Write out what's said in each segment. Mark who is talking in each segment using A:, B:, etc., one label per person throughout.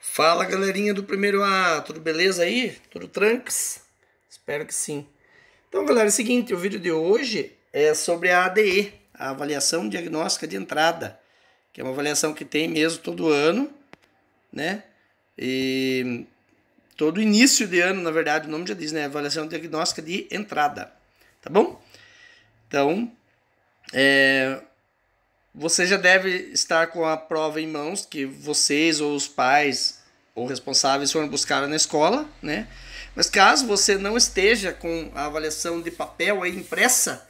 A: Fala, galerinha do primeiro A, tudo beleza aí? Tudo tranks? Espero que sim. Então, galera, é o seguinte, o vídeo de hoje é sobre a ADE, a Avaliação Diagnóstica de Entrada, que é uma avaliação que tem mesmo todo ano, né? E todo início de ano, na verdade, o nome já diz, né? Avaliação Diagnóstica de Entrada, tá bom? Então, você já deve estar com a prova em mãos, que vocês ou os pais ou responsáveis foram buscar na escola, né? Mas caso você não esteja com a avaliação de papel aí impressa,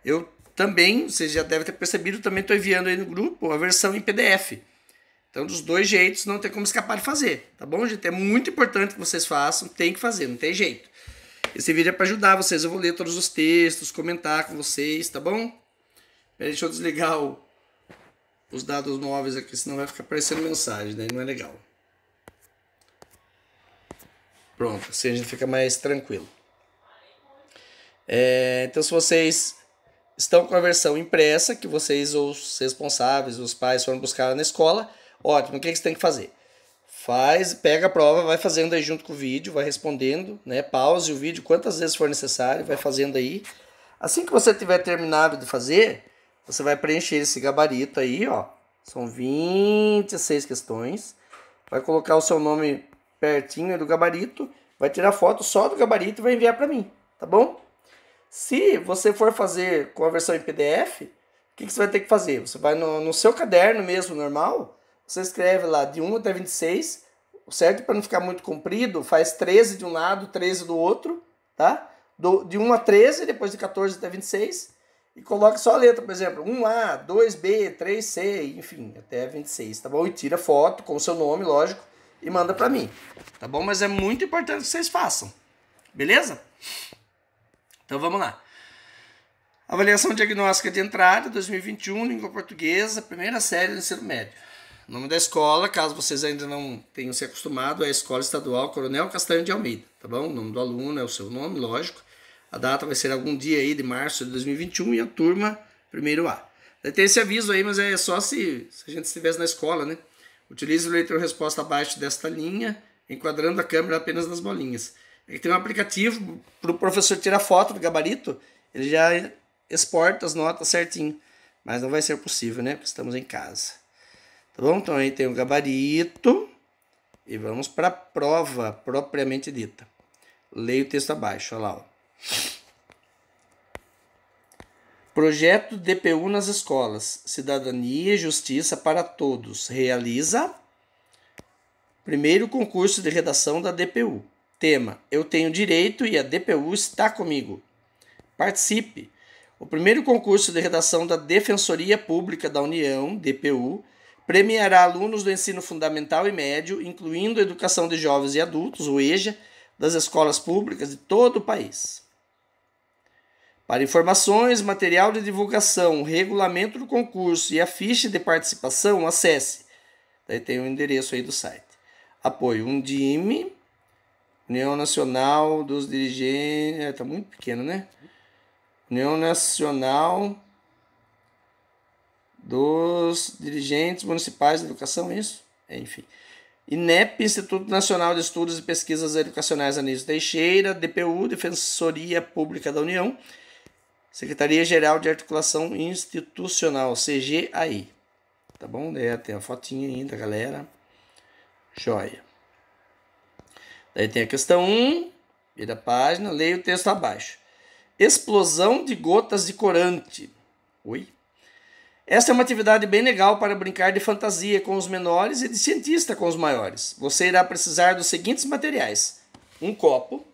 A: eu também, vocês já devem ter percebido, também estou enviando aí no grupo a versão em PDF. Então, dos dois jeitos, não tem como escapar de fazer, tá bom, gente? É muito importante que vocês façam, tem que fazer, não tem jeito. Esse vídeo é para ajudar vocês, eu vou ler todos os textos, comentar com vocês, tá bom? Peraí, deixa eu desligar os dados móveis aqui, senão vai ficar aparecendo mensagem, daí não é legal. Pronto, assim a gente fica mais tranquilo. Então, se vocês estão com a versão impressa, que vocês ou os responsáveis, os pais foram buscar na escola, ótimo, o que você tem que fazer? Pega a prova, vai fazendo aí junto com o vídeo, vai respondendo, né? Pause o vídeo quantas vezes for necessário, vai fazendo aí. Assim que você tiver terminado de fazer, você vai preencher esse gabarito aí, ó. São 26 questões. Vai colocar o seu nome pertinho do gabarito, vai tirar foto só do gabarito e vai enviar para mim, tá bom? Se você for fazer com a versão em PDF, o que você vai ter que fazer? Você vai no seu caderno mesmo, normal, você escreve lá de 1 até 26, certo? Para não ficar muito comprido, faz 13 de um lado, 13 do outro, tá? De 1 a 13, depois de 14 até 26, e coloca só a letra, por exemplo, 1A, 2B, 3C, enfim, até 26, tá bom? E tira foto com o seu nome, lógico, e manda para mim, tá bom? Mas é muito importante que vocês façam, beleza? Então vamos lá. Avaliação diagnóstica de entrada 2021, língua portuguesa, primeira série do ensino médio. O nome da escola, caso vocês ainda não tenham se acostumado, é a Escola Estadual Coronel Castanho de Almeida, tá bom? O nome do aluno é o seu nome, lógico. A data vai ser algum dia aí de março de 2021 e a turma primeiro A. Vai ter esse aviso aí, mas é só se a gente estivesse na escola, né? Utilize o leitor resposta abaixo desta linha, enquadrando a câmera apenas nas bolinhas. É que tem um aplicativo para o professor tirar foto do gabarito, ele já exporta as notas certinho. Mas não vai ser possível, né? Porque estamos em casa. Tá bom? Então aí tem o gabarito e vamos para a prova propriamente dita. Leia o texto abaixo, olha lá. Ó. Projeto DPU nas escolas. Cidadania e Justiça para Todos. Realiza primeiro concurso de redação da DPU. Tema: Eu tenho direito e a DPU está comigo. Participe. O primeiro concurso de redação da Defensoria Pública da União, DPU, premiará alunos do ensino fundamental e médio, incluindo a educação de jovens e adultos, o EJA, das escolas públicas de todo o país. Para informações, material de divulgação, regulamento do concurso e a ficha de participação, acesse. Daí tem o endereço aí do site. Apoio Undime, União Nacional dos Dirigentes... Está muito pequeno, né? União Nacional dos Dirigentes Municipais de Educação, isso? Enfim. INEP, Instituto Nacional de Estudos e Pesquisas Educacionais Anísio Teixeira, DPU, Defensoria Pública da União, Secretaria-Geral de Articulação Institucional, CGAI. Tá bom? Daí tem a fotinha ainda, galera. Joia. Daí tem a questão 1, vira a página, leia o texto abaixo. Explosão de gotas de corante. Oi? Esta é uma atividade bem legal para brincar de fantasia com os menores e de cientista com os maiores. Você irá precisar dos seguintes materiais: um copo,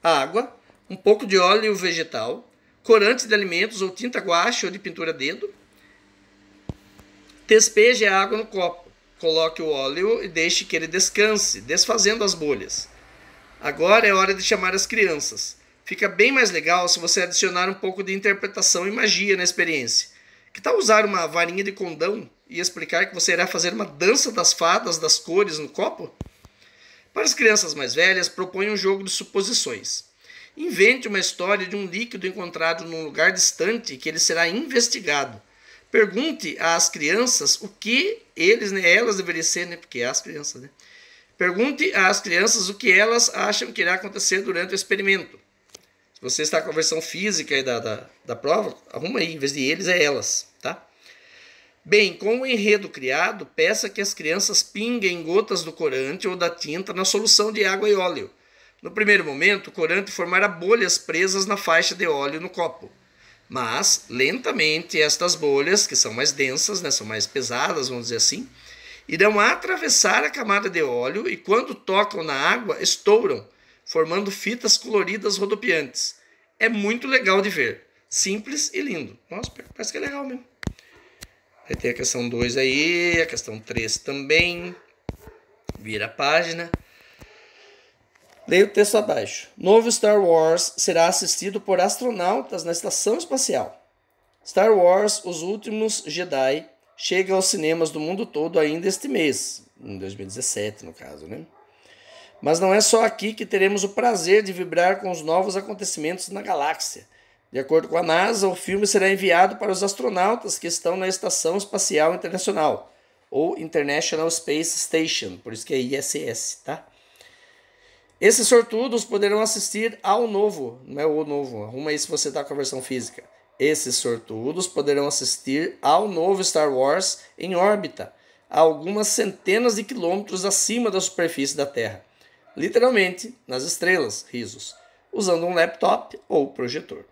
A: água, um pouco de óleo vegetal, corante de alimentos ou tinta guache ou de pintura dedo. Despeje a água no copo. Coloque o óleo e deixe que ele descanse, desfazendo as bolhas. Agora é hora de chamar as crianças. Fica bem mais legal se você adicionar um pouco de interpretação e magia na experiência. Que tal usar uma varinha de condão e explicar que você irá fazer uma dança das fadas das cores no copo? Para as crianças mais velhas, proponha um jogo de suposições. Invente uma história de um líquido encontrado num lugar distante que ele será investigado. Pergunte às crianças o que elas deveriam ser, né? Porque é as crianças, né? Pergunte às crianças o que elas acham que irá acontecer durante o experimento. Se você está com a versão física aí da prova, arruma aí, em vez de eles, é elas, tá? Bem, com o enredo criado, peça que as crianças pinguem gotas do corante ou da tinta na solução de água e óleo. No primeiro momento, o corante formará bolhas presas na faixa de óleo no copo. Mas, lentamente, estas bolhas, que são mais densas, né, são mais pesadas, vamos dizer assim, irão atravessar a camada de óleo e, quando tocam na água, estouram, formando fitas coloridas rodopiantes. É muito legal de ver. Simples e lindo. Nossa, parece que é legal mesmo. Aí tem a questão 2 aí, a questão 3 também. Vira a página. Leia o texto abaixo. Novo Star Wars será assistido por astronautas na estação espacial. Star Wars, Os Últimos Jedi, chega aos cinemas do mundo todo ainda este mês. Em 2017, no caso, né? Mas não é só aqui que teremos o prazer de vibrar com os novos acontecimentos na galáxia. De acordo com a NASA, o filme será enviado para os astronautas que estão na Estação Espacial Internacional, ou International Space Station, por isso que é ISS, tá? Esses sortudos poderão assistir ao novo, não é o novo, arruma aí se você está com a versão física. Esses sortudos poderão assistir ao novo Star Wars em órbita, a algumas centenas de quilômetros acima da superfície da Terra. Literalmente, nas estrelas, risos, usando um laptop ou projetor.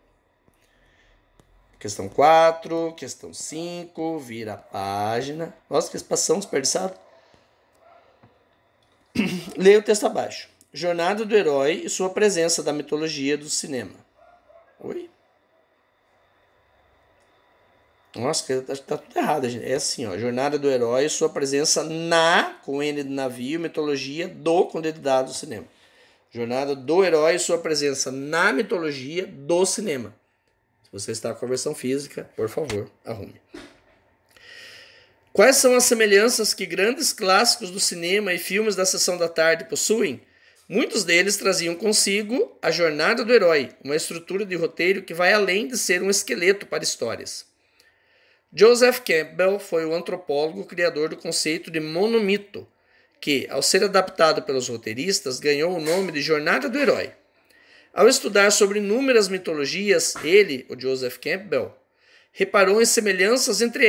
A: Questão 4, questão 5, vira a página. Nossa, que espação desperdiçado. Leia o texto abaixo. Jornada do herói e sua presença da mitologia do cinema. Oi? Nossa, tá tudo errado, gente. É assim, ó. Jornada do herói e sua presença com N de navio, mitologia com D de dado do cinema. Jornada do herói e sua presença na mitologia do cinema. Se você está com a versão física, por favor, arrume. Quais são as semelhanças que grandes clássicos do cinema e filmes da sessão da tarde possuem? Muitos deles traziam consigo a jornada do herói, uma estrutura de roteiro que vai além de ser um esqueleto para histórias. Joseph Campbell foi o antropólogo criador do conceito de monomito, que, ao ser adaptado pelos roteiristas, ganhou o nome de Jornada do Herói. Ao estudar sobre inúmeras mitologias, ele, o Joseph Campbell, reparou em semelhanças entre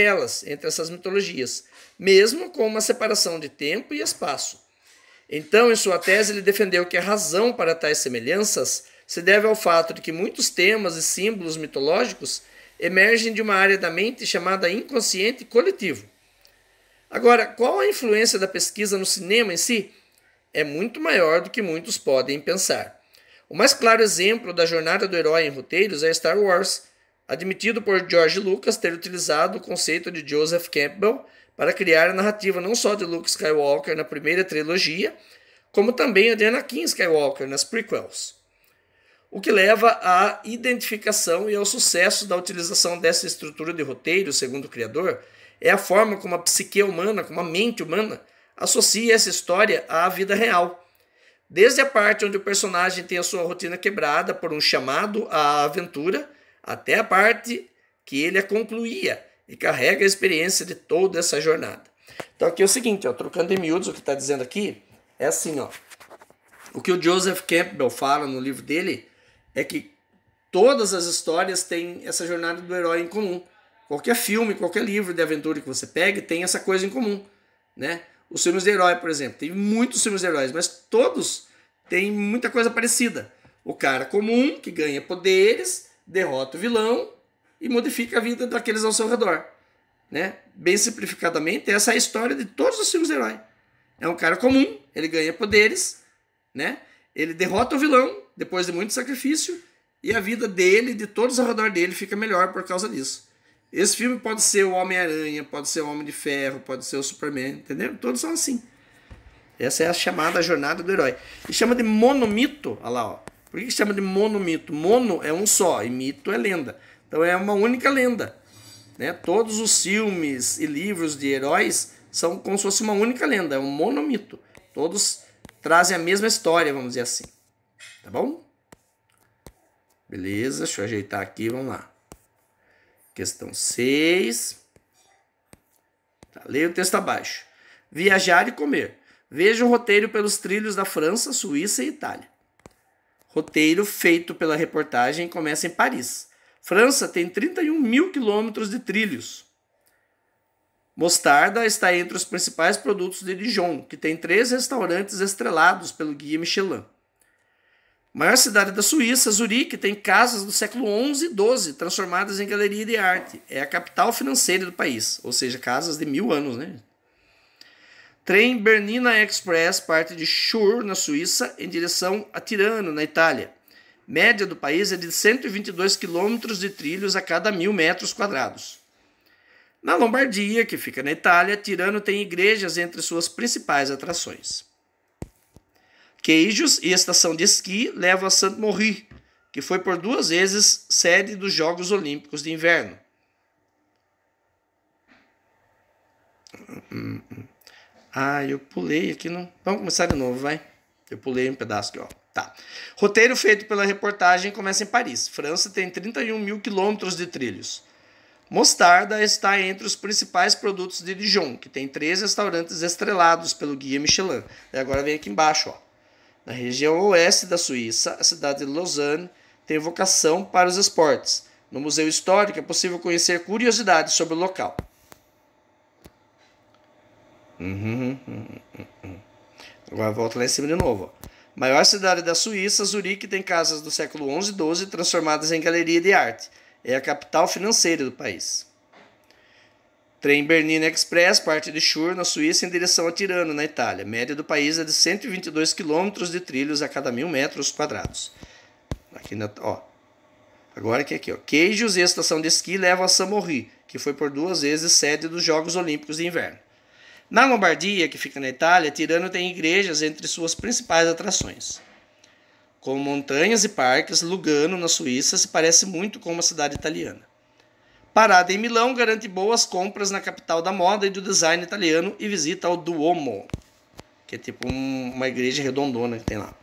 A: essas mitologias, mesmo com uma separação de tempo e espaço. Então, em sua tese, ele defendeu que a razão para tais semelhanças se deve ao fato de que muitos temas e símbolos mitológicos emergem de uma área da mente chamada inconsciente coletivo. Agora, qual a influência da pesquisa no cinema em si? É muito maior do que muitos podem pensar. O mais claro exemplo da jornada do herói em roteiros é Star Wars, admitido por George Lucas ter utilizado o conceito de Joseph Campbell para criar a narrativa não só de Luke Skywalker na primeira trilogia, como também a de Anakin Skywalker nas prequels. O que leva à identificação e ao sucesso da utilização dessa estrutura de roteiro, segundo o criador, é a forma como a psique humana, como a mente humana, associa essa história à vida real. Desde a parte onde o personagem tem a sua rotina quebrada por um chamado à aventura, até a parte que ele a concluía e carrega a experiência de toda essa jornada. Então aqui é o seguinte, ó, trocando em miúdos, o que está dizendo aqui é assim, ó, o que o Joseph Campbell fala no livro dele é que todas as histórias têm essa jornada do herói em comum. Qualquer filme, qualquer livro de aventura que você pegue tem essa coisa em comum, né? Os filmes de herói, por exemplo, tem muitos filmes de heróis, mas todos têm muita coisa parecida. O cara comum que ganha poderes, derrota o vilão e modifica a vida daqueles ao seu redor, né? Bem simplificadamente, essa é a história de todos os filmes de herói. É um cara comum, ele ganha poderes, né? Ele derrota o vilão depois de muito sacrifício e a vida dele, de todos ao redor dele, fica melhor por causa disso. Esse filme pode ser o Homem-Aranha, pode ser o Homem de Ferro, pode ser o Superman, entendeu? Todos são assim. Essa é a chamada jornada do herói. E chama de monomito, olha lá, ó. Por que chama de monomito? Mono é um só e mito é lenda. Então é uma única lenda, né? Todos os filmes e livros de heróis são como se fosse uma única lenda, é um monomito. Todos trazem a mesma história, vamos dizer assim. Tá bom? Beleza, deixa eu ajeitar aqui, vamos lá. Questão 6. Tá, leia o texto abaixo. Viajar e comer. Veja o roteiro pelos trilhos da França, Suíça e Itália. Roteiro feito pela reportagem começa em Paris. França tem 31 mil quilômetros de trilhos. Mostarda está entre os principais produtos de Dijon, que tem 3 restaurantes estrelados pelo Guia Michelin. Maior cidade da Suíça, Zurique, tem casas do século XI e XII, transformadas em galeria de arte. É a capital financeira do país, ou seja, casas de 1000 anos, né? Trem Bernina Express parte de Chur, na Suíça, em direção a Tirano, na Itália. Média do país é de 122 quilômetros de trilhos a cada 1000 metros quadrados. Na Lombardia, que fica na Itália, Tirano tem igrejas entre suas principais atrações. Queijos e estação de esqui levam a Saint-Maurice, que foi por 2 vezes sede dos Jogos Olímpicos de Inverno. Eu pulei aqui. Não. Vamos começar de novo, vai. Eu pulei um pedaço aqui, ó. Tá. Roteiro feito pela reportagem começa em Paris. França tem 31 mil quilômetros de trilhos. Mostarda está entre os principais produtos de Dijon, que tem 3 restaurantes estrelados pelo Guia Michelin. E agora vem aqui embaixo, ó. Na região oeste da Suíça, a cidade de Lausanne tem vocação para os esportes. No Museu Histórico é possível conhecer curiosidades sobre o local. Agora volta lá em cima de novo. Ó. Maior cidade da Suíça, Zurique tem casas do século XI e XII transformadas em galeria de arte. É a capital financeira do país. Trem Bernina Express parte de Chur, na Suíça, em direção a Tirano, na Itália. A média do país é de 122 quilômetros de trilhos a cada 1000 metros quadrados. Agora aqui, ó. Queijos e estação de esqui levam a Saint-Maurice, que foi por 2 vezes sede dos Jogos Olímpicos de Inverno. Na Lombardia, que fica na Itália, Tirano tem igrejas entre suas principais atrações. Com montanhas e parques, Lugano, na Suíça, se parece muito com uma cidade italiana. Parada em Milão garante boas compras na capital da moda e do design italiano e visita ao Duomo, que é tipo uma igreja redondona que tem lá.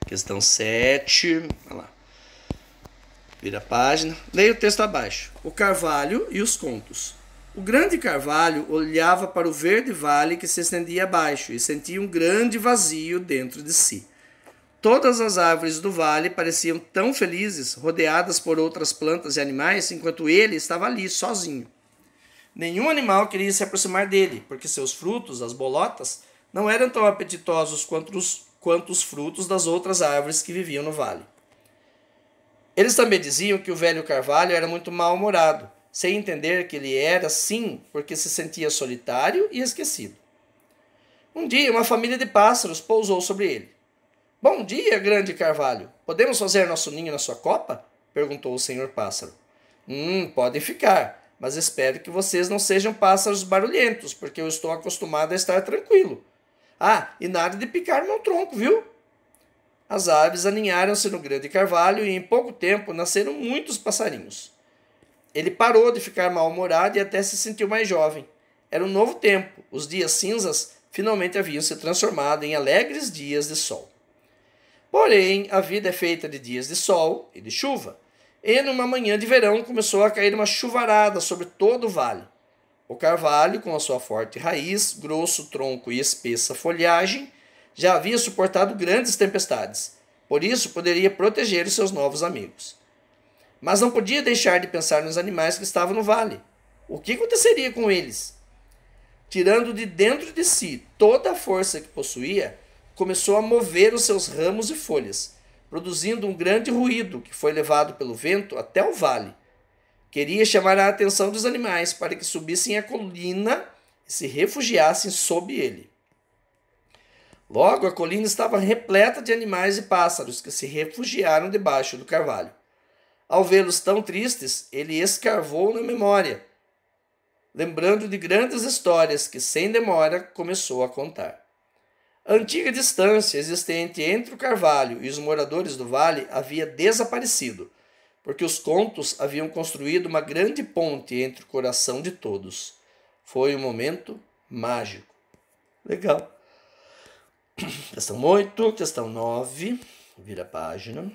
A: Questão 7. Olha lá. Vira a página. Leia o texto abaixo. O Carvalho e os contos. O grande Carvalho olhava para o verde vale que se estendia abaixo e sentia um grande vazio dentro de si. Todas as árvores do vale pareciam tão felizes, rodeadas por outras plantas e animais, enquanto ele estava ali, sozinho. Nenhum animal queria se aproximar dele, porque seus frutos, as bolotas, não eram tão apetitosos quanto os frutos das outras árvores que viviam no vale. Eles também diziam que o velho Carvalho era muito mal-humorado, sem entender que ele era assim porque se sentia solitário e esquecido. Um dia, uma família de pássaros pousou sobre ele. Bom dia, grande Carvalho. Podemos fazer nosso ninho na sua copa? Perguntou o senhor pássaro. Podem ficar, mas espero que vocês não sejam pássaros barulhentos, porque eu estou acostumado a estar tranquilo. E nada de picar meu tronco, viu? As aves aninharam-se no grande Carvalho e em pouco tempo nasceram muitos passarinhos. Ele parou de ficar mal-humorado e até se sentiu mais jovem. Era um novo tempo. Os dias cinzas finalmente haviam se transformado em alegres dias de sol. Porém, a vida é feita de dias de sol e de chuva, e numa manhã de verão começou a cair uma chuvarada sobre todo o vale. O carvalho, com a sua forte raiz, grosso tronco e espessa folhagem, já havia suportado grandes tempestades, por isso poderia proteger os seus novos amigos. Mas não podia deixar de pensar nos animais que estavam no vale. O que aconteceria com eles? Tirando de dentro de si toda a força que possuía, começou a mover os seus ramos e folhas, produzindo um grande ruído que foi levado pelo vento até o vale. Queria chamar a atenção dos animais para que subissem a colina e se refugiassem sob ele. Logo, a colina estava repleta de animais e pássaros que se refugiaram debaixo do carvalho. Ao vê-los tão tristes, ele escarvou na memória, lembrando de grandes histórias que, sem demora, começou a contar. A antiga distância existente entre o carvalho e os moradores do vale havia desaparecido, porque os contos haviam construído uma grande ponte entre o coração de todos. Foi um momento mágico. Legal. Questão 8, questão 9. Vira a página.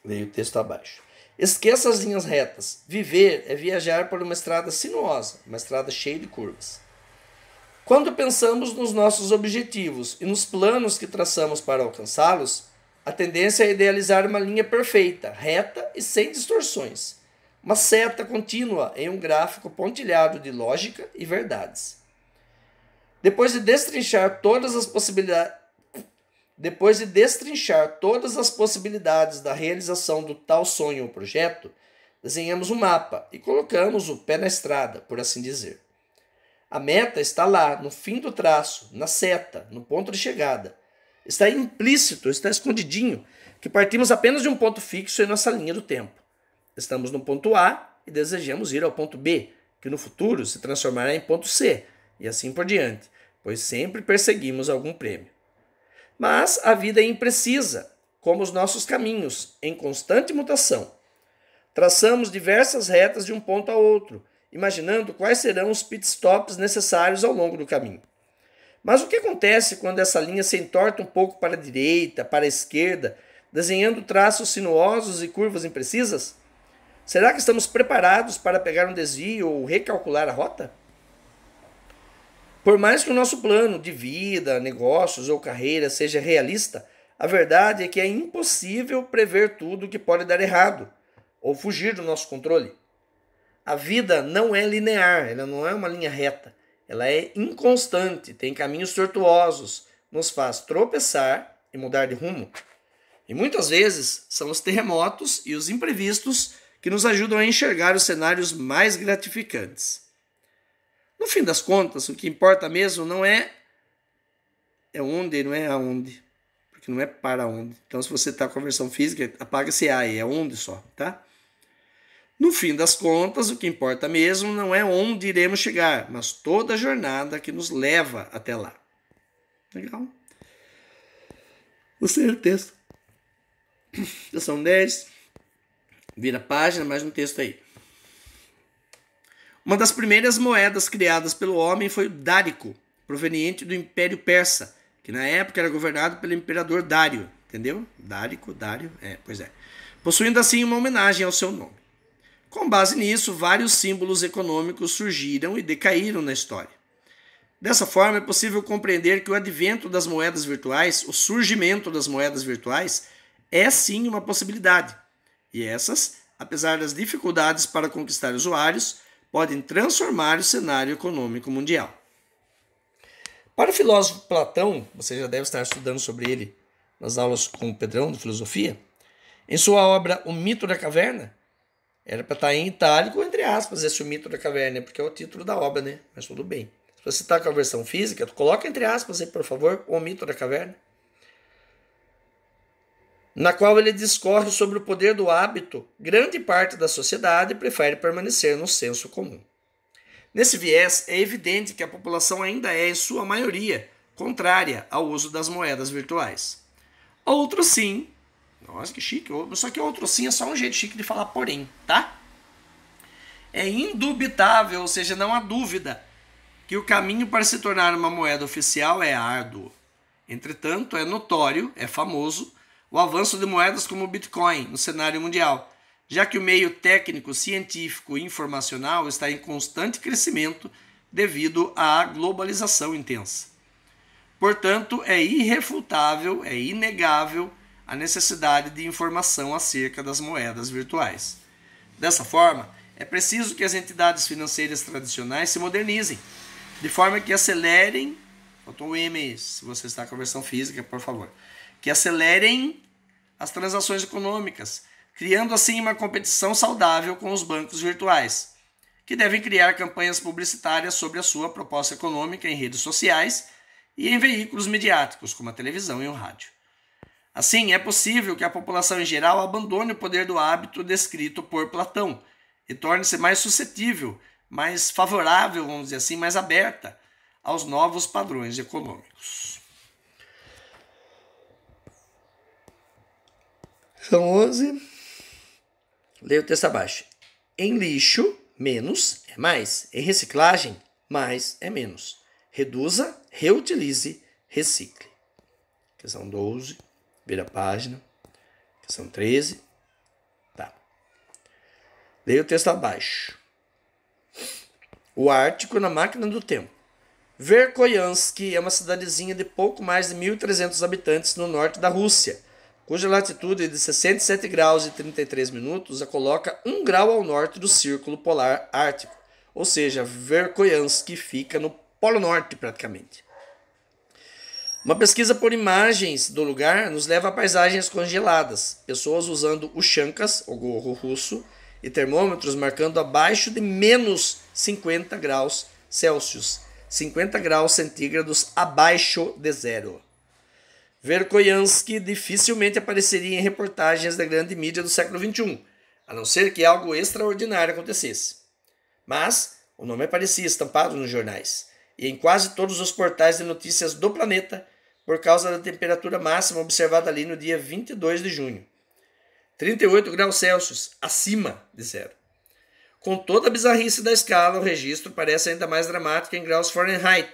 A: Leia o texto abaixo. Esqueça as linhas retas. Viver é viajar por uma estrada sinuosa, uma estrada cheia de curvas. Quando pensamos nos nossos objetivos e nos planos que traçamos para alcançá-los, a tendência é idealizar uma linha perfeita, reta e sem distorções. Uma seta contínua em um gráfico pontilhado de lógica e verdades. Depois de destrinchar todas as possibilidades da realização do tal sonho ou projeto, desenhamos um mapa e colocamos o pé na estrada, por assim dizer. A meta está lá, no fim do traço, na seta, no ponto de chegada. Está implícito, está escondidinho, que partimos apenas de um ponto fixo em nossa linha do tempo. Estamos no ponto A e desejamos ir ao ponto B, que no futuro se transformará em ponto C, e assim por diante, pois sempre perseguimos algum prêmio. Mas a vida é imprecisa, como os nossos caminhos, em constante mutação. Traçamos diversas retas de um ponto a outro, imaginando quais serão os pitstops necessários ao longo do caminho. Mas o que acontece quando essa linha se entorta um pouco para a direita, para a esquerda, desenhando traços sinuosos e curvas imprecisas? Será que estamos preparados para pegar um desvio ou recalcular a rota? Por mais que o nosso plano de vida, negócios ou carreira seja realista, a verdade é que é impossível prever tudo o que pode dar errado ou fugir do nosso controle. A vida não é linear, ela não é uma linha reta. Ela é inconstante, tem caminhos tortuosos, nos faz tropeçar e mudar de rumo. E muitas vezes são os terremotos e os imprevistos que nos ajudam a enxergar os cenários mais gratificantes. No fim das contas, o que importa mesmo não é onde, não é aonde. Porque não é para onde. Então, se você está com a versão física, apaga esse A aí, é onde só, tá? No fim das contas, o que importa mesmo não é onde iremos chegar, mas toda a jornada que nos leva até lá. Legal? Gostei do texto. São 10. Vira a página, mais um texto aí. Uma das primeiras moedas criadas pelo homem foi o dárico, proveniente do Império Persa, que na época era governado pelo imperador Dário. Entendeu? Dário, pois é. Possuindo assim uma homenagem ao seu nome. Com base nisso, vários símbolos econômicos surgiram e decaíram na história. Dessa forma, é possível compreender que o advento das moedas virtuais, o surgimento das moedas virtuais, é sim uma possibilidade. E essas, apesar das dificuldades para conquistar usuários, podem transformar o cenário econômico mundial. Para o filósofo Platão, você já deve estar estudando sobre ele nas aulas com o Pedrão de Filosofia, em sua obra O Mito da Caverna, era para estar em itálico, entre aspas, esse O Mito da Caverna, porque é o título da obra, né? Mas tudo bem. Se você está com a versão física, coloca entre aspas aí, por favor, O Mito da Caverna, na qual ele discorre sobre o poder do hábito. Grande parte da sociedade prefere permanecer no senso comum. Nesse viés, é evidente que a população ainda é, em sua maioria, contrária ao uso das moedas virtuais. Outros sim. Nossa, que chique. Só que outro sim é só um jeito chique de falar porém, tá? É indubitável, ou seja, não há dúvida, que o caminho para se tornar uma moeda oficial é árduo. Entretanto, é notório, é famoso, o avanço de moedas como o Bitcoin no cenário mundial, já que o meio técnico, científico e informacional está em constante crescimento devido à globalização intensa. Portanto, é irrefutável, é inegável a necessidade de informação acerca das moedas virtuais. Dessa forma, é preciso que as entidades financeiras tradicionais se modernizem, de forma que acelerem, faltou o M aí, se você está com a versão física, por favor, que acelerem as transações econômicas, criando assim uma competição saudável com os bancos virtuais, que devem criar campanhas publicitárias sobre a sua proposta econômica em redes sociais e em veículos midiáticos, como a televisão e o rádio. Assim, é possível que a população em geral abandone o poder do hábito descrito por Platão e torne-se mais suscetível, mais favorável, vamos dizer assim, mais aberta aos novos padrões econômicos. São 11. Leia o texto abaixo. Em lixo, menos é mais. Em reciclagem, mais é menos. Reduza, reutilize, recicle. Questão 12. Vira a página. Questão 13. Tá. Leia o texto abaixo. O Ártico na máquina do tempo. Verkhoyansk é uma cidadezinha de pouco mais de 1.300 habitantes no norte da Rússia, cuja latitude de 67 graus e 33 minutos a coloca 1 grau ao norte do Círculo Polar Ártico, ou seja, Verkhoyansk fica no Polo Norte praticamente. Uma pesquisa por imagens do lugar nos leva a paisagens congeladas, pessoas usando uchancas, o gorro russo, e termômetros marcando abaixo de menos 50 graus Celsius, 50 graus centígrados abaixo de zero. Verkhoyansk dificilmente apareceria em reportagens da grande mídia do século XXI, a não ser que algo extraordinário acontecesse. Mas o nome aparecia estampado nos jornais e em quase todos os portais de notícias do planeta por causa da temperatura máxima observada ali no dia 22 de junho. 38 graus Celsius, acima de zero. Com toda a bizarrice da escala, o registro parece ainda mais dramático em graus Fahrenheit,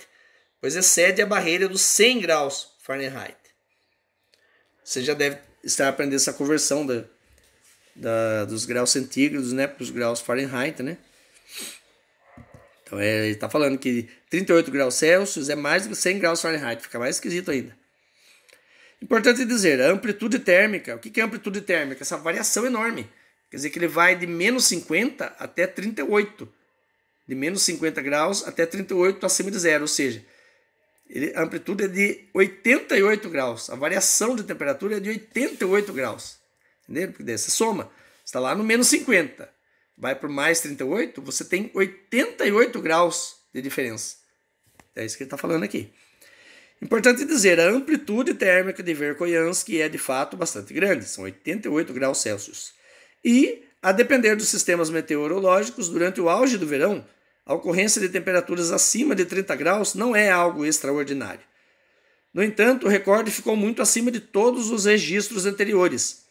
A: pois excede a barreira dos 100 graus Fahrenheit. Você já deve estar aprendendo essa conversão dos graus centígrados, né, para os graus Fahrenheit, né? Então ele está falando que 38 graus Celsius é mais do que 100 graus Fahrenheit, fica mais esquisito ainda. Importante dizer, a amplitude térmica, o que é amplitude térmica? Essa variação enorme. Quer dizer que ele vai de menos 50 até 38. De menos 50 graus até 38 acima de zero. Ou seja, a amplitude é de 88 graus. A variação de temperatura é de 88 graus. Entendeu? Porque daí você soma. Você está lá no menos 50. Vai para mais 38, você tem 88 graus de diferença. É isso que ele está falando aqui. Importante dizer, a amplitude térmica de Verkhoyansk é de fato bastante grande, são 88 graus Celsius. E, a depender dos sistemas meteorológicos, durante o auge do verão, a ocorrência de temperaturas acima de 30 graus não é algo extraordinário. No entanto, o recorde ficou muito acima de todos os registros anteriores.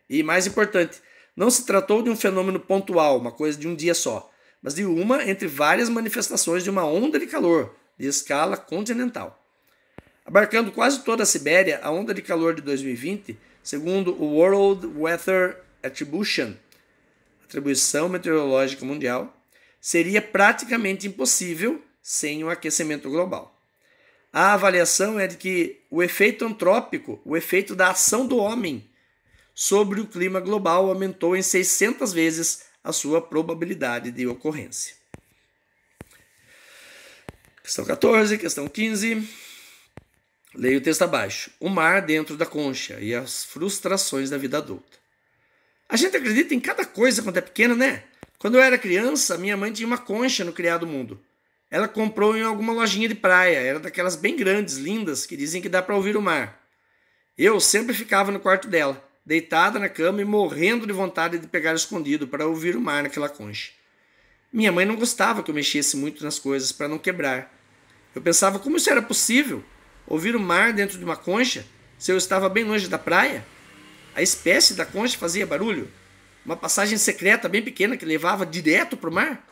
A: E, mais importante, não se tratou de um fenômeno pontual, uma coisa de um dia só, mas de uma entre várias manifestações de uma onda de calor de escala continental. Abarcando quase toda a Sibéria, a onda de calor de 2020, segundo o World Weather Attribution, Atribuição Meteorológica Mundial, seria praticamente impossível sem o aquecimento global. A avaliação é de que o efeito antrópico, o efeito da ação do homem sobre o clima global, aumentou em 600 vezes a sua probabilidade de ocorrência. Questão 14, questão 15. Leia o texto abaixo. O mar dentro da concha e as frustrações da vida adulta. A gente acredita em cada coisa quando é pequena, né? Quando eu era criança, minha mãe tinha uma concha no Criado Mundo. Ela comprou em alguma lojinha de praia. Era daquelas bem grandes, lindas, que dizem que dá para ouvir o mar. Eu sempre ficava no quarto dela, deitada na cama e morrendo de vontade de pegar escondido para ouvir o mar naquela concha. Minha mãe não gostava que eu mexesse muito nas coisas para não quebrar. Eu pensava como isso era possível. Ouvir o mar dentro de uma concha, se eu estava bem longe da praia? A espécie da concha fazia barulho? Uma passagem secreta bem pequena que levava direto para o mar?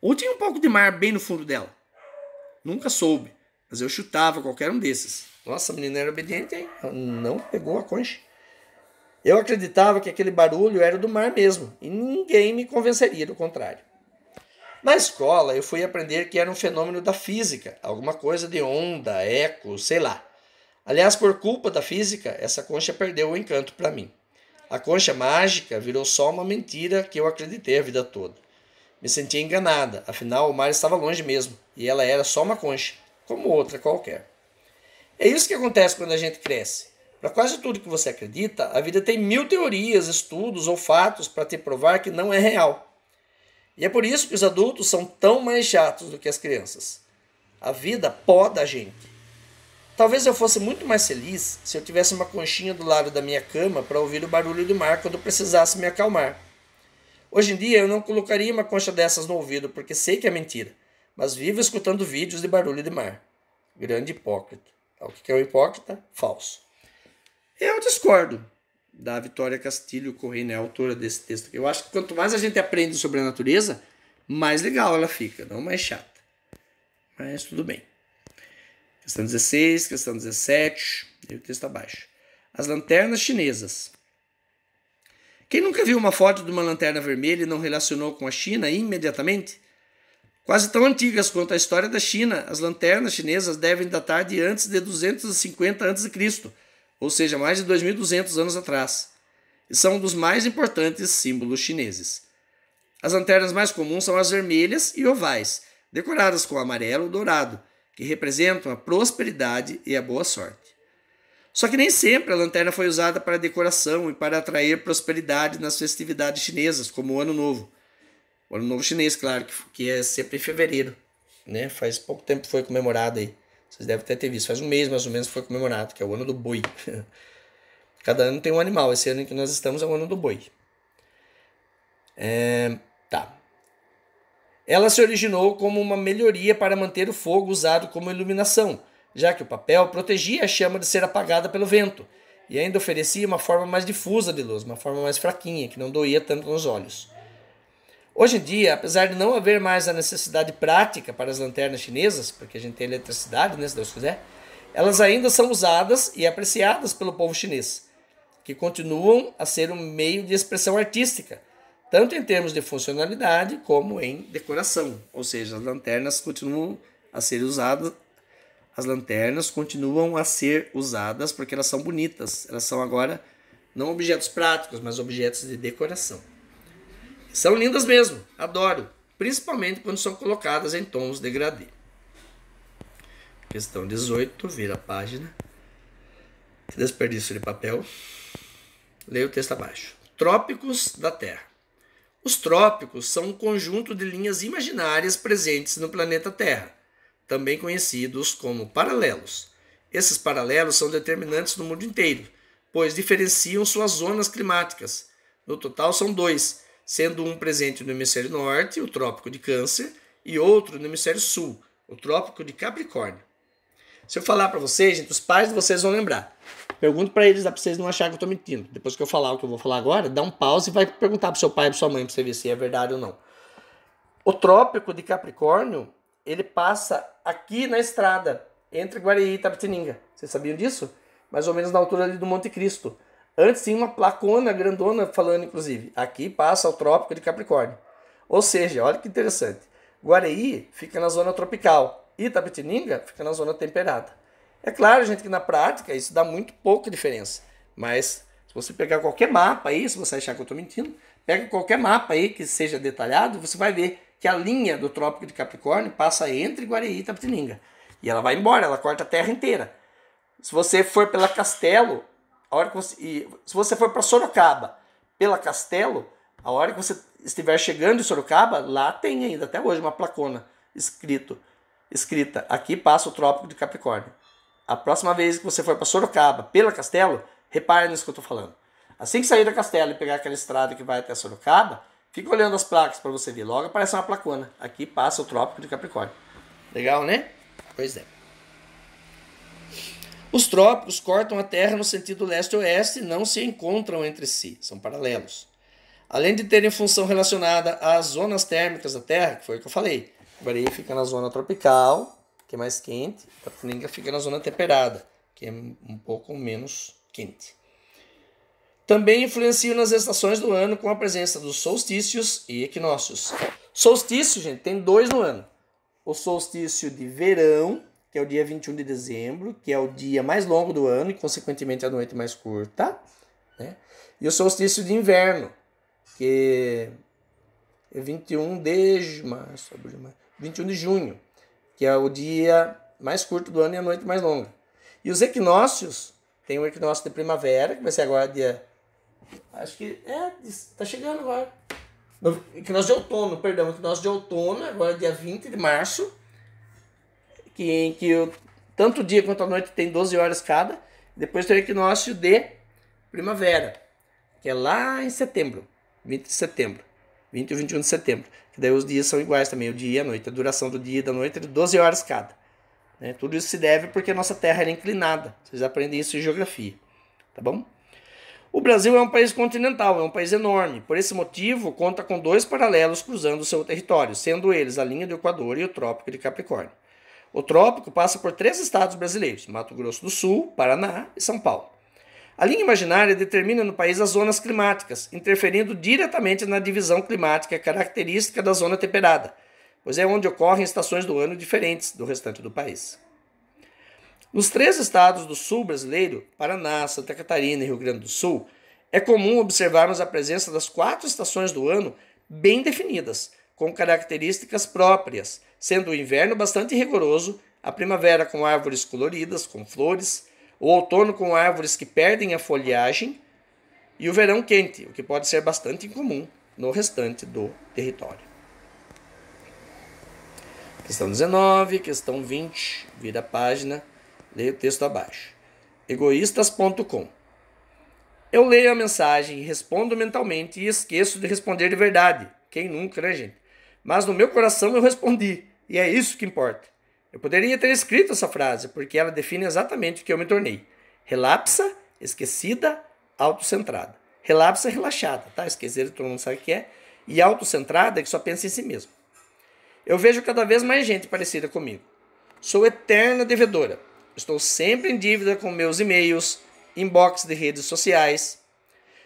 A: Ou tinha um pouco de mar bem no fundo dela? Nunca soube, mas eu chutava qualquer um desses. Nossa, a menina era obediente, hein? Ela não pegou a concha. Eu acreditava que aquele barulho era do mar mesmo, e ninguém me convenceria do contrário. Na escola, eu fui aprender que era um fenômeno da física, alguma coisa de onda, eco, sei lá. Aliás, por culpa da física, essa concha perdeu o encanto para mim. A concha mágica virou só uma mentira que eu acreditei a vida toda. Me sentia enganada, afinal o mar estava longe mesmo, e ela era só uma concha, como outra qualquer. É isso que acontece quando a gente cresce. Para quase tudo que você acredita, a vida tem 1000 teorias, estudos ou fatos para te provar que não é real. E é por isso que os adultos são tão mais chatos do que as crianças. A vida poda a gente. Talvez eu fosse muito mais feliz se eu tivesse uma conchinha do lado da minha cama para ouvir o barulho do mar quando precisasse me acalmar. Hoje em dia eu não colocaria uma concha dessas no ouvido porque sei que é mentira, mas vivo escutando vídeos de barulho de mar. Grande hipócrita. O que é o hipócrita? Falso. Eu discordo da Vitória Castilho Correia, né, autora desse texto. Eu acho que quanto mais a gente aprende sobre a natureza, mais legal ela fica, não mais chata. Mas tudo bem. Questão 16, questão 17, e o texto abaixo. As lanternas chinesas. Quem nunca viu uma foto de uma lanterna vermelha e não relacionou com a China imediatamente? Quase tão antigas quanto a história da China, as lanternas chinesas devem datar de antes de 250 a.C., ou seja, mais de 2.200 anos atrás, e são um dos mais importantes símbolos chineses. As lanternas mais comuns são as vermelhas e ovais, decoradas com amarelo ou dourado, que representam a prosperidade e a boa sorte. Só que nem sempre a lanterna foi usada para decoração e para atrair prosperidade nas festividades chinesas, como o Ano Novo. O Ano Novo Chinês, claro, que é sempre em fevereiro, né? Faz pouco tempo que foi comemorado aí. Vocês devem ter visto, faz um mês mais ou menos que foi comemorado, que é o Ano do Boi. Cada ano tem um animal, esse ano em que nós estamos é o Ano do Boi. Tá. Ela se originou como uma melhoria para manter o fogo usado como iluminação, já que o papel protegia a chama de ser apagada pelo vento e ainda oferecia uma forma mais difusa de luz, uma forma mais fraquinha, que não doía tanto nos olhos. Hoje em dia, apesar de não haver mais a necessidade prática para as lanternas chinesas, porque a gente tem eletricidade, né, se Deus quiser, elas ainda são usadas e apreciadas pelo povo chinês, que continuam a ser um meio de expressão artística, tanto em termos de funcionalidade como em decoração. Ou seja, as lanternas continuam a ser usadas porque elas são bonitas. Elas são agora não objetos práticos, mas objetos de decoração. São lindas mesmo, adoro, principalmente quando são colocadas em tons degradê. Questão 18, vira a página. Que desperdício de papel. Leia o texto abaixo. Trópicos da Terra. Os trópicos são um conjunto de linhas imaginárias presentes no planeta Terra, também conhecidos como paralelos. Esses paralelos são determinantes no mundo inteiro, pois diferenciam suas zonas climáticas. No total são 2, sendo um presente no hemisfério norte, o Trópico de Câncer, e outro no hemisfério sul, o Trópico de Capricórnio. Se eu falar para vocês, gente, os pais de vocês vão lembrar. Pergunto para eles, dá para vocês não acharem que eu estou mentindo. Depois que eu falar o que eu vou falar agora, dá um pause e vai perguntar para seu pai e para sua mãe para você ver se é verdade ou não. O Trópico de Capricórnio, ele passa aqui na estrada, entre Guareí e Itapetininga. Vocês sabiam disso? Mais ou menos na altura ali do Monte Cristo. Antes tinha uma placona grandona falando, inclusive, aqui passa o Trópico de Capricórnio. Ou seja, olha que interessante. Guareí fica na zona tropical. Itapetininga fica na zona temperada. É claro, gente, que na prática isso dá muito pouca diferença. Mas se você pegar qualquer mapa aí, se você achar que eu estou mentindo, pega qualquer mapa aí que seja detalhado, você vai ver que a linha do Trópico de Capricórnio passa entre Guareí e Itapetininga. E ela vai embora, ela corta a terra inteira. Se você for pela Castelo, se você for para Sorocaba, pela Castelo, a hora que você estiver chegando em Sorocaba, lá tem ainda, até hoje, uma placona escrita, aqui passa o Trópico de Capricórnio. A próxima vez que você for para Sorocaba, pela Castelo, repare nisso que eu estou falando. Assim que sair da Castelo e pegar aquela estrada que vai até Sorocaba, fica olhando as placas para você ver. Logo aparece uma placona. Aqui passa o Trópico de Capricórnio. Legal, né? Pois é. Os trópicos cortam a Terra no sentido leste-oeste e não se encontram entre si, são paralelos. Além de terem função relacionada às zonas térmicas da Terra, que foi o que eu falei, Guareí fica na zona tropical, que é mais quente, Itapetininga fica na zona temperada, que é um pouco menos quente. Também influenciam nas estações do ano com a presença dos solstícios e equinócios. Solstício, gente, tem 2 no ano. O solstício de verão, que é o dia 21 de dezembro, que é o dia mais longo do ano e, consequentemente, a noite mais curta, né? E o solstício de inverno, que é 21 de junho, que é o dia mais curto do ano e a noite mais longa. E os equinócios, tem o equinócio de primavera, que vai ser agora dia... Acho que está chegando agora. Equinócio de outono, perdão. Equinócio de outono, agora dia 20 de março, em que tanto o dia quanto a noite tem 12 horas cada. Depois tem o equinócio de primavera, que é lá em setembro, 20 de setembro, 20 e 21 de setembro. Que daí os dias são iguais também, o dia e a noite. A duração do dia e da noite é de 12 horas cada. Né? Tudo isso se deve porque a nossa Terra é inclinada. Vocês aprendem isso em geografia, tá bom? O Brasil é um país continental, é um país enorme. Por esse motivo, conta com 2 paralelos cruzando o seu território, sendo eles a linha do Equador e o Trópico de Capricórnio. O trópico passa por 3 estados brasileiros, Mato Grosso do Sul, Paraná e São Paulo. A linha imaginária determina no país as zonas climáticas, interferindo diretamente na divisão climática característica da zona temperada, pois é onde ocorrem estações do ano diferentes do restante do país. Nos 3 estados do sul brasileiro, Paraná, Santa Catarina e Rio Grande do Sul, é comum observarmos a presença das 4 estações do ano bem definidas, com características próprias, sendo o inverno bastante rigoroso, a primavera com árvores coloridas, com flores, o outono com árvores que perdem a folhagem e o verão quente, o que pode ser bastante incomum no restante do território. Questão 19, questão 20, vira a página, leia o texto abaixo. Egoístas.com. Eu leio a mensagem, respondo mentalmente e esqueço de responder de verdade. Quem nunca, né, gente? Mas no meu coração eu respondi, e é isso que importa. Eu poderia ter escrito essa frase, porque ela define exatamente o que eu me tornei. Relapsa, esquecida, autocentrada. Relapsa é relaxada, tá? Esquecida, todo mundo sabe o que é. E autocentrada é que só pensa em si mesmo. Eu vejo cada vez mais gente parecida comigo. Sou eterna devedora. Estou sempre em dívida com meus e-mails, inbox de redes sociais.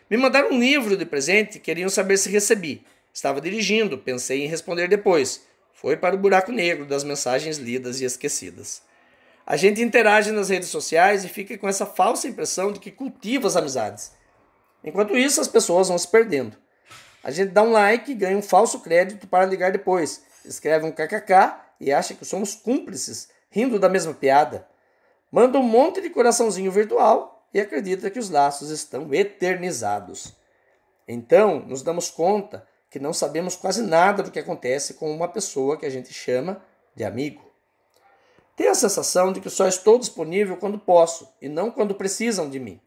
A: Me mandaram um livro de presente e queriam saber se recebi. Estava dirigindo, pensei em responder depois. Foi para o buraco negro das mensagens lidas e esquecidas. A gente interage nas redes sociais e fica com essa falsa impressão de que cultiva as amizades. Enquanto isso, as pessoas vão se perdendo. A gente dá um like e ganha um falso crédito para ligar depois. Escreve um kkk e acha que somos cúmplices, rindo da mesma piada. Manda um monte de coraçãozinho virtual e acredita que os laços estão eternizados. Então, nos damos conta que não sabemos quase nada do que acontece com uma pessoa que a gente chama de amigo. Tenho a sensação de que só estou disponível quando posso e não quando precisam de mim.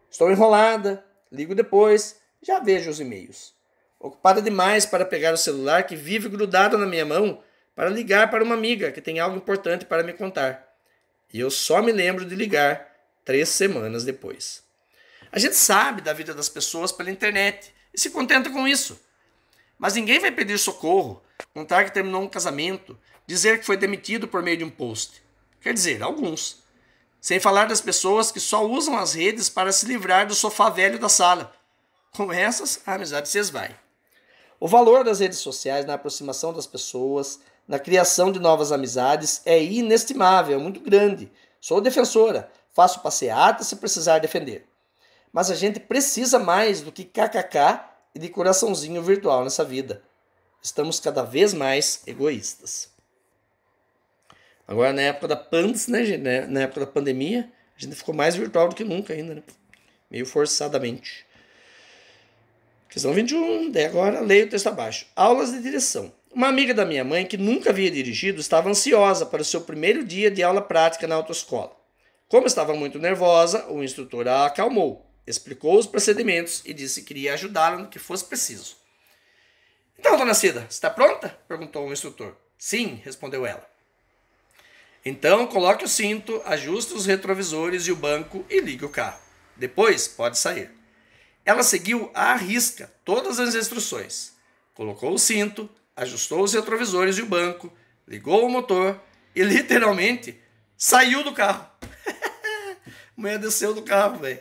A: Estou enrolada, ligo depois, já vejo os e-mails. Ocupada demais para pegar o celular que vive grudado na minha mão para ligar para uma amiga que tem algo importante para me contar. E eu só me lembro de ligar 3 semanas depois. A gente sabe da vida das pessoas pela internet e se contenta com isso. Mas ninguém vai pedir socorro, contar que terminou um casamento, dizer que foi demitido por meio de um post. Quer dizer, alguns. Sem falar das pessoas que só usam as redes para se livrar do sofá velho da sala. Com essas, a amizade se esvai. O valor das redes sociais na aproximação das pessoas, na criação de novas amizades, é inestimável, é muito grande. Sou defensora, faço passeata se precisar defender. Mas a gente precisa mais do que kkk e de coraçãozinho virtual nessa vida. Estamos cada vez mais egoístas. Agora, na época da na época da pandemia, a gente ficou mais virtual do que nunca ainda, né? Meio forçadamente. Questão 21, daí agora leio o texto abaixo. Aulas de direção. Uma amiga da minha mãe, que nunca havia dirigido, estava ansiosa para o seu primeiro dia de aula prática na autoescola. Como estava muito nervosa, o instrutor a acalmou, explicou os procedimentos e disse que iria ajudá-la no que fosse preciso. Então, dona Cida, está pronta? Perguntou o instrutor. Sim, respondeu ela. Então, coloque o cinto, ajuste os retrovisores e o banco e ligue o carro. Depois, pode sair. Ela seguiu à risca todas as instruções. Colocou o cinto, ajustou os retrovisores e o banco, ligou o motor e, literalmente, saiu do carro. A mulher desceu do carro, velho.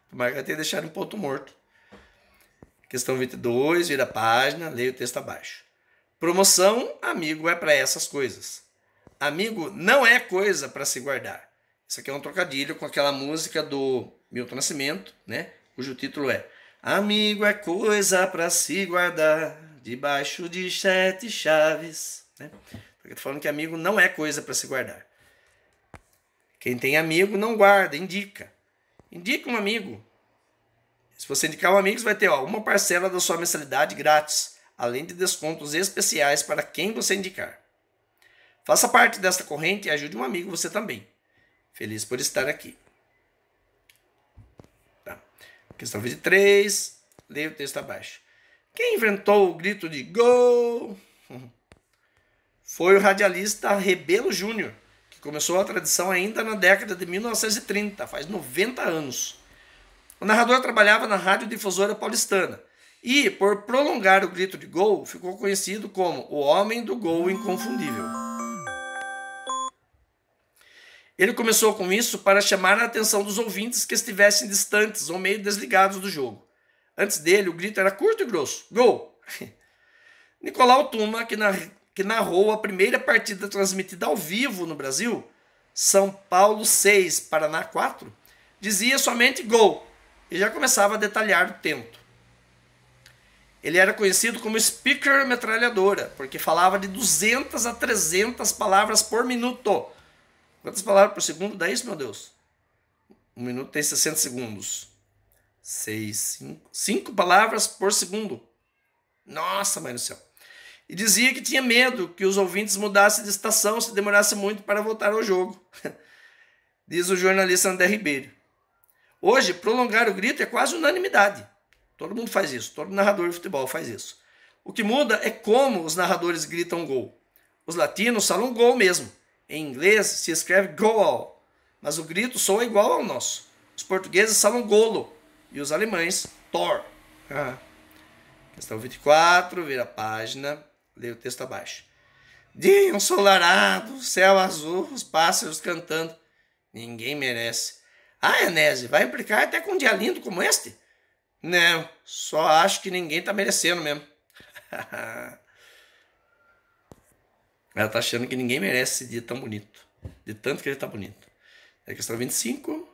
A: Tomara que vai ter deixado em ponto morto. Questão 22, vira a página, leia o texto abaixo. Promoção, amigo é para essas coisas. Amigo não é coisa para se guardar. Isso aqui é um trocadilho com aquela música do Milton Nascimento, né? Cujo título é Amigo é coisa para se guardar debaixo de 7 chaves. Né? Porque eu tô falando que amigo não é coisa para se guardar. Quem tem amigo não guarda, indica. Indica um amigo. Se você indicar um amigo, você vai ter uma parcela da sua mensalidade grátis, além de descontos especiais para quem você indicar. Faça parte desta corrente e ajude um amigo você também. Feliz por estar aqui. Tá. Questão 23. Leia o texto abaixo. Quem inventou o grito de gol? Foi o radialista Rebelo Júnior, que começou a tradição ainda na década de 1930, faz 90 anos. O narrador trabalhava na radiodifusora paulistana e, por prolongar o grito de gol, ficou conhecido como o Homem do Gol Inconfundível. Ele começou com isso para chamar a atenção dos ouvintes que estivessem distantes ou meio desligados do jogo. Antes dele, o grito era curto e grosso. Gol! Nicolau Tuma, que que narrou a primeira partida transmitida ao vivo no Brasil, São Paulo 6, Paraná 4, dizia somente gol e já começava a detalhar o tento. Ele era conhecido como speaker metralhadora, porque falava de 200 a 300 palavras por minuto. Quantas palavras por segundo dá isso, meu Deus? Um minuto tem 60 segundos. 5 palavras por segundo. Nossa, mãe do céu. E dizia que tinha medo que os ouvintes mudassem de estação se demorasse muito para voltar ao jogo. Diz o jornalista André Ribeiro. Hoje, prolongar o grito é quase unanimidade. Todo mundo faz isso, todo narrador de futebol faz isso. O que muda é como os narradores gritam gol. Os latinos falam gol mesmo. Em inglês se escreve goal, mas o grito soa igual ao nosso. Os portugueses falam golo e os alemães tor. Questão 24, vira a página, lê o texto abaixo. Dia ensolarado, céu azul, os pássaros cantando. Ninguém merece. Ah, Enésio, vai implicar até com um dia lindo como este? Não, só acho que ninguém tá merecendo mesmo. Ela tá achando que ninguém merece esse dia tão bonito. De tanto que ele tá bonito. É questão 25.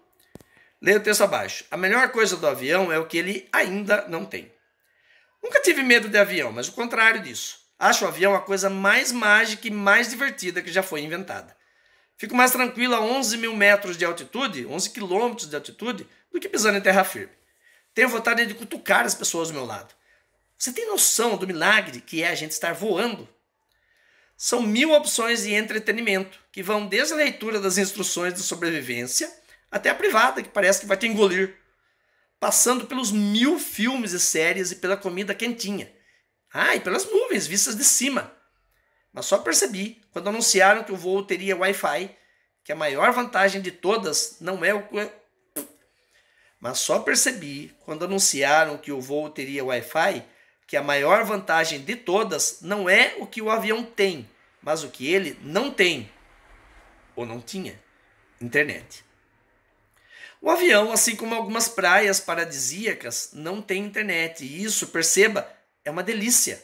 A: Leia o texto abaixo. A melhor coisa do avião é o que ele ainda não tem. Nunca tive medo de avião, mas o contrário disso. Acho o avião a coisa mais mágica e mais divertida que já foi inventada. Fico mais tranquilo a 11 mil metros de altitude, 11 quilômetros de altitude, do que pisando em terra firme. Tenho vontade de cutucar as pessoas do meu lado. Você tem noção do milagre que é a gente estar voando? São 1000 opções de entretenimento, que vão desde a leitura das instruções de sobrevivência até a privada, que parece que vai te engolir. Passando pelos 1000 filmes e séries e pela comida quentinha. E pelas nuvens vistas de cima. Mas só percebi, quando anunciaram que o voo teria Wi-Fi, que a maior vantagem de todas não é o... Mas só percebi, quando anunciaram que o voo teria Wi-Fi, que a maior vantagem de todas não é o que o avião tem, mas o que ele não tem, ou não tinha, internet. O avião, assim como algumas praias paradisíacas, não tem internet, e isso, perceba, é uma delícia.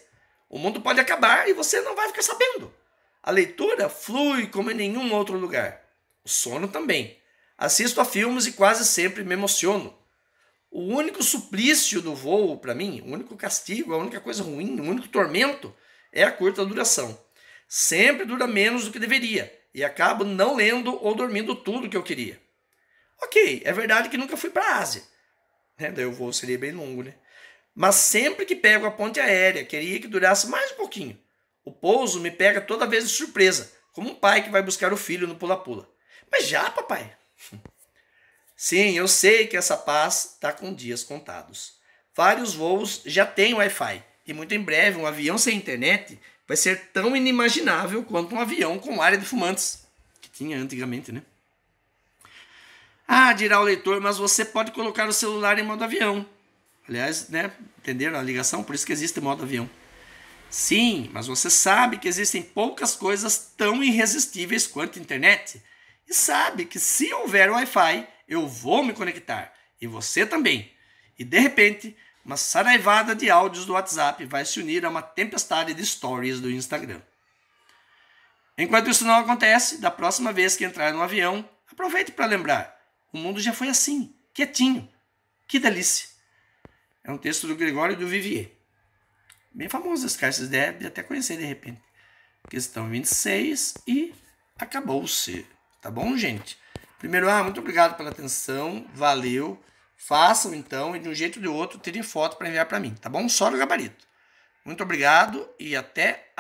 A: O mundo pode acabar e você não vai ficar sabendo. A leitura flui como em nenhum outro lugar. O sono também. Assisto a filmes e quase sempre me emociono. O único suplício do voo, para mim, o único castigo, a única coisa ruim, o único tormento, é a curta duração. Sempre dura menos do que deveria, e acabo não lendo ou dormindo tudo que eu queria. Ok, é verdade que nunca fui para a Ásia. Daí o voo seria bem longo, né? Mas sempre que pego a ponte aérea, queria que durasse mais um pouquinho. O pouso me pega toda vez de surpresa, como um pai que vai buscar o filho no pula-pula. Mas já, papai? Sim, eu sei que essa paz está com dias contados. Vários voos já têm Wi-Fi, e muito em breve um avião sem internet vai ser tão inimaginável quanto um avião com área de fumantes, que tinha antigamente, né? Dirá o leitor, mas você pode colocar o celular em modo avião. Aliás, né, entenderam a ligação? Por isso que existe modo avião. Sim, mas você sabe que existem poucas coisas tão irresistíveis quanto a internet. E sabe que se houver Wi-Fi, eu vou me conectar. E você também. E de repente, uma saraivada de áudios do WhatsApp vai se unir a uma tempestade de stories do Instagram. Enquanto isso não acontece, da próxima vez que entrar no avião, aproveite para lembrar. O mundo já foi assim, quietinho. Que delícia. É um texto do Gregório do Vivier. Bem famoso esse cara, vocês devem até conhecer de repente. Questão 26 e acabou-se. Tá bom, gente? Primeiro, muito obrigado pela atenção, valeu. Façam então e de um jeito ou de outro tirem foto para enviar para mim, tá bom? Só no gabarito. Muito obrigado e até a